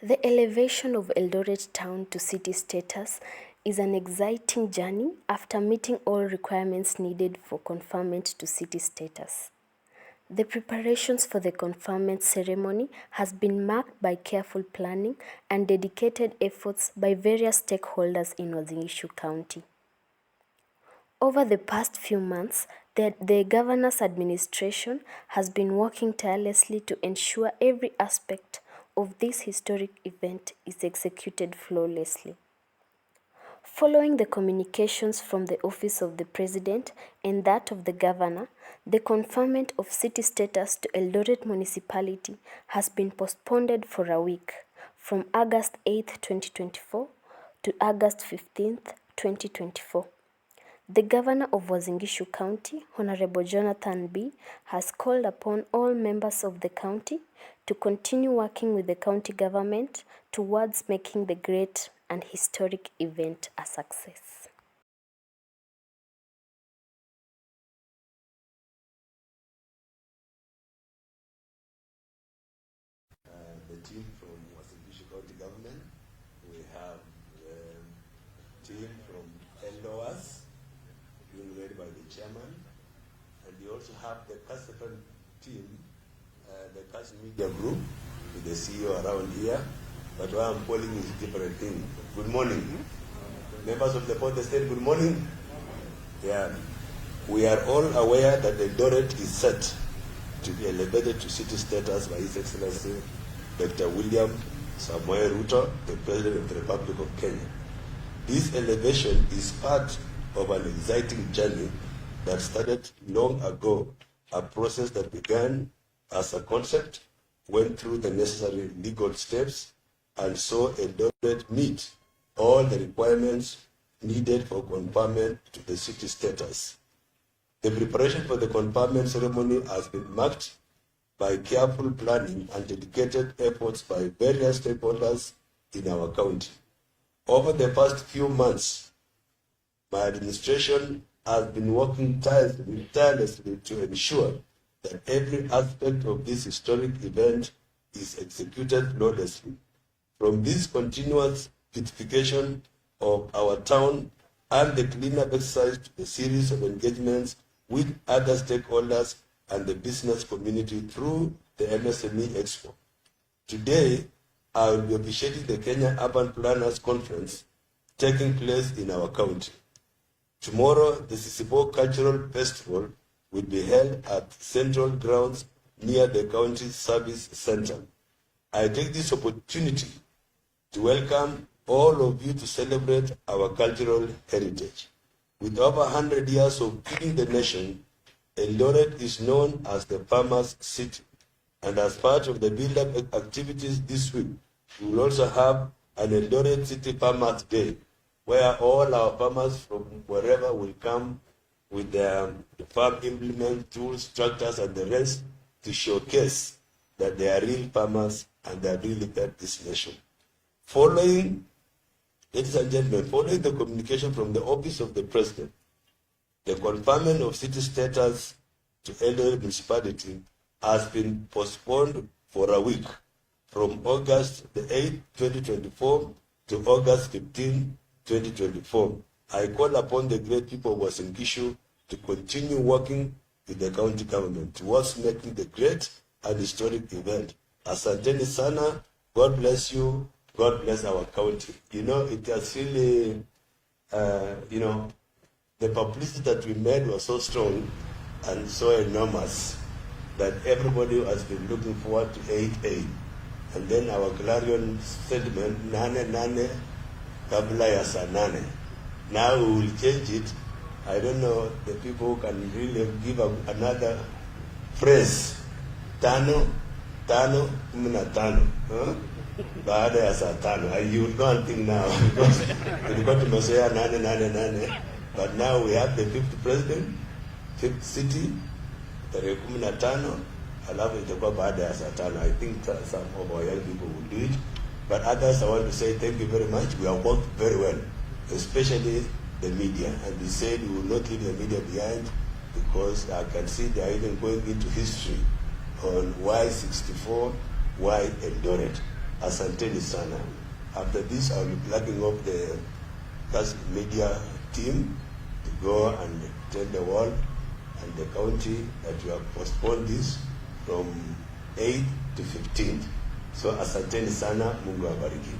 The elevation of Eldoret town to city status is an exciting journey after meeting all requirements needed for conferment to city status. The preparations for the conferment ceremony has been marked by careful planning and dedicated efforts by various stakeholders in Uasin Gishu County. Over the past few months, the governor's administration has been working tirelessly to ensure every aspect of this historic event is executed flawlessly. Following the communications from the Office of the President and that of the Governor, the conferment of city status to Eldoret Municipality has been postponed for a week, from August 8, 2024 to August 15, 2024. The Governor of Uasin Gishu County, Honorable Jonathan B., has called upon all members of the county to continue working with the county government towards making the great and historic event a success. The team from Uasin Gishu County Government, we have the team from LOAS, being led by the chairman, and we also have the Kasafan team, the Kas Media Group, with the CEO around here. But what I'm calling is a different thing. Good morning. Members of the board, they said good morning. Yeah. We are all aware that Eldoret is set to be elevated to city status by His Excellency Dr. William Samoei Ruto, the President of the Republic of Kenya. This elevation is part of an exciting journey that started long ago, a process that began as a concept, went through the necessary legal steps, and saw Eldoret meet all the requirements needed for conferment to the city status. The preparation for the conferment ceremony has been marked by careful planning and dedicated efforts by various stakeholders in our county. Over the past few months, my administration has been working tirelessly to ensure that every aspect of this historic event is executed flawlessly. From this continuous beautification of our town and the cleanup exercise to a series of engagements with other stakeholders and the business community through the MSME Expo. Today, I will be officiating the Kenya Urban Planners Conference taking place in our county. Tomorrow, the Sisibo Cultural Festival will be held at Central Grounds near the County Service Center. I take this opportunity to welcome all of you to celebrate our cultural heritage. With over 100 years of feeding the nation, Eldoret is known as the Farmers' City. And as part of the build-up activities this week, we will also have an Eldoret City Farmers' Day, where all our farmers from wherever will come with their farm implements, tools, tractors, and the rest to showcase that they are real farmers and they are really at this nation. Following, ladies and gentlemen, following the communication from the Office of the President, the conferment of city status to Eldoret Municipality has been postponed for a week, from August the 8th, 2024 to August 15, 2024. I call upon the great people of Uasin Gishu to continue working with the county government towards making the great and historic event. Asanteni sana, God bless you, God bless our county. You know, it has really, the publicity that we made was so strong and so enormous that everybody has been looking forward to 8-8. And then our clarion statement, nane nane, kabla ya saa nane. Now we will change it. I don't know, the people can really give another phrase. Tano, tano, kumina tano. Huh? Baada ya saa tano. You will know anything now because we got to say nane, nane, nane. But now we have the 5th president, 5th city, tarehe 15, alafu itakuwa baada ya saa tano. I think some of our young people will do it. But others, I want to say thank you very much. We have worked very well, especially the media. And we said we will not leave the media behind because I can see they are even going into history on why 64, why Eldoret. Asanteni sana. After this, I'll be plugging up the Kask media team to go and tell the world and the county that we have postponed this from 8 to 15. So asanteni sana, Mungu awabariki.